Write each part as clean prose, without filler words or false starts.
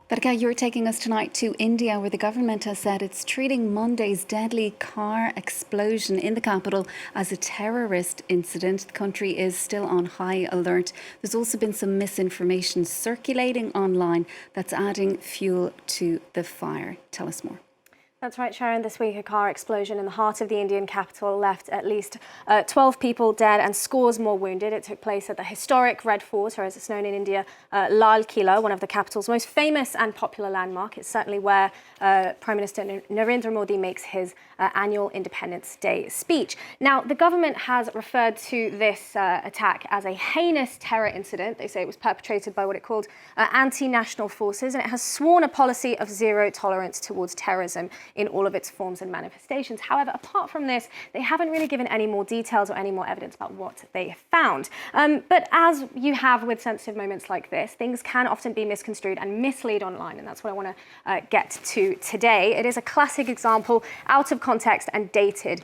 Vedika, you're taking us tonight to India, where the government has said it's treating Monday's deadly car explosion in the capital as a terrorist incident. The country is still on high alert. There's also been some misinformation circulating online that's adding fuel to the fire. Tell us more. That's right, Sharon. This week, a car explosion in the heart of the Indian capital left at least 12 people dead and scores more wounded. It took place at the historic Red Fort, or as it's known in India, Lal Killa, one of the capital's most famous and popular landmarks. It's certainly where Prime Minister Narendra Modi makes his annual Independence Day speech. Now, the government has referred to this attack as a heinous terror incident. They say it was perpetrated by what it called anti-national forces, and it has sworn a policy of zero tolerance towards terrorism in all of its forms and manifestations. However, apart from this, they haven't really given any more details or any more evidence about what they found. But as you have with sensitive moments like this, things can often be misconstrued and mislead online, and that's what I want to get to today. It is a classic example, out of context and dated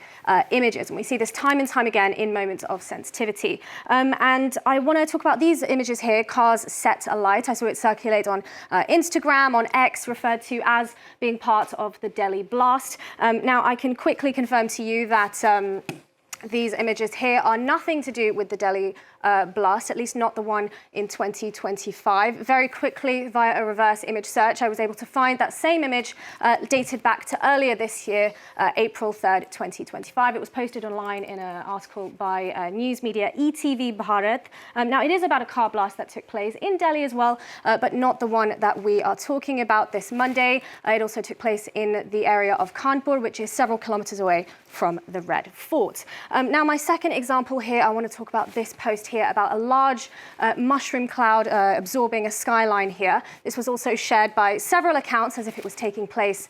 images, and we see this time and time again in moments of sensitivity. And I want to talk about these images here, cars set alight. I saw it circulate on Instagram, on X, referred to as being part of the Delhiblast. Now, I can quickly confirm to you that these images here are nothing to do with the Delhi blast, at least not the one in 2025. Very quickly, via a reverse image search, I was able to find that same image dated back to earlier this year, April 3rd, 2025. It was posted online in an article by news media ETV Bharat. Now, it is about a car blast that took place in Delhi as well, but not the one that we are talking about this Monday. It also took place in the area of Kanpur, which is several kilometers away from the Red Fort. Now, my second example here, I want to talk about this post here about a large mushroom cloud absorbing a skyline here. This was also shared by several accounts as if it was taking place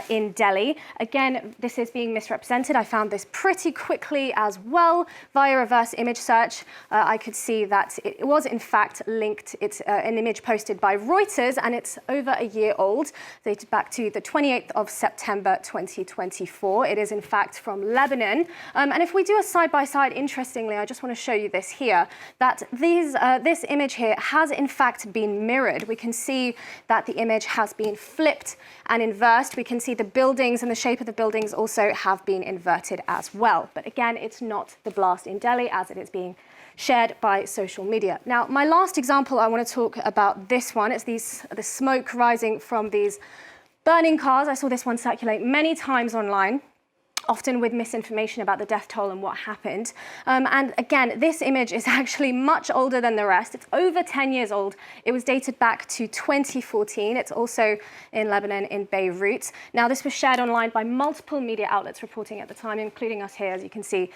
in Delhi. Again, this is being misrepresented. I found this pretty quickly as well via reverse image search. I could see that it was in fact linked. It's an image posted by Reuters, and it's over a year old, dated back to the 28th of September 2024. It is in fact from Lebanon. And if we do a side-by-side, interestingly, I just want to show you this here, that this image here has in fact been mirrored. We can see that the image has been flipped and inversed. We can see the buildings and the shape of the buildings also have been inverted as well. But again, it's not the blast in Delhi as it is being shared by social media. Now, my last example, I want to talk about this one. It's the smoke rising from these burning cars. I saw this one circulate many times online, often with misinformation about the death toll and what happened. And again, this image is actually much older than the rest. It's over 10 years old. It was dated back to 2014. It's also in Lebanon, in Beirut. Now, this was shared online by multiple media outlets reporting at the time, including us here, as you can see,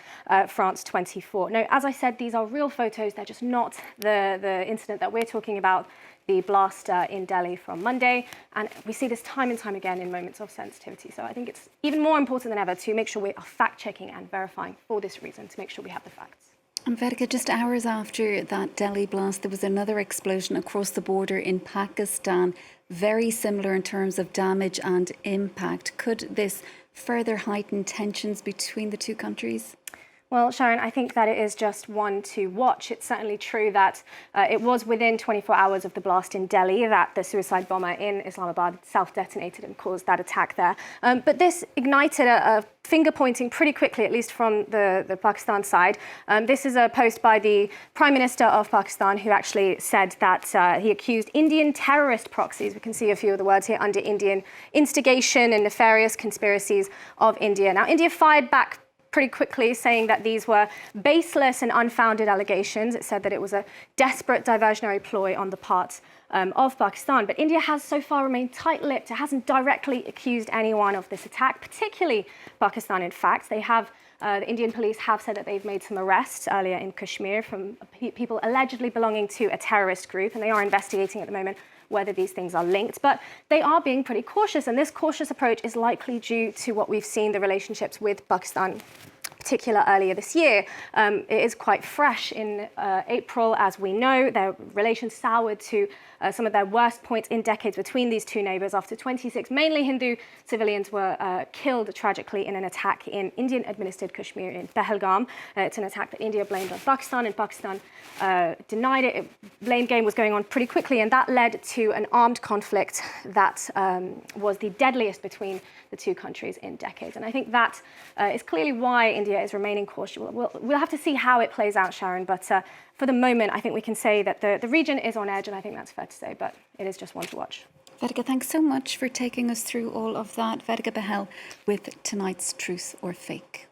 France 24. Now, as I said, these are real photos. They're just not the incident that we're talking about, the blast in Delhi from Monday. And we see this time and time again in moments of sensitivity. So I think it's even more important than ever to make sure we are fact-checking and verifying for this reason, to make sure we have the facts. And Vedika, just hours after that Delhi blast, there was another explosion across the border in Pakistan, very similar in terms of damage and impact. Could this further heighten tensions between the two countries? Well, Sharon, I think that it is just one to watch. It's certainly true that it was within 24 hours of the blast in Delhi that the suicide bomber in Islamabad self-detonated and caused that attack there. But this ignited a finger-pointing pretty quickly, at least from the Pakistan side. This is a post by the Prime Minister of Pakistan, who actually said that he accused Indian terrorist proxies, we can see a few of the words here, under Indian instigation and nefarious conspiracies of India. Now, India fired back pretty quickly, saying that these were baseless and unfounded allegations. It said that it was a desperate diversionary ploy on the part of Pakistan. But India has so far remained tight-lipped. It hasn't directly accused anyone of this attack, particularly Pakistan, in fact. They have the Indian police have said that they've made some arrests earlier in Kashmir from people allegedly belonging to a terrorist group, and they are investigating at the moment whether these things are linked. But they are being pretty cautious, and this cautious approach is likely due to what we've seen, the relationships with Pakistan, particular earlier this year. It is quite fresh in April, as we know. Their relations soured to some of their worst points in decades between these two neighbours after 26 mainly Hindu civilians were killed tragically in an attack in Indian-administered Kashmir in Pahalgam. It's an attack that India blamed on Pakistan, and Pakistan denied it. Blame game was going on pretty quickly, and that led to an armed conflict that was the deadliest between the two countries in decades. And I think that is clearly why India is remaining cautious. We'll have to see how it plays out, Sharon, but for the moment, I think we can say that the region is on edge, and I think that's fair to say, but it is just one to watch. Vedika, thanks so much for taking us through all of that. Vedika Bahl with tonight's Truth or Fake.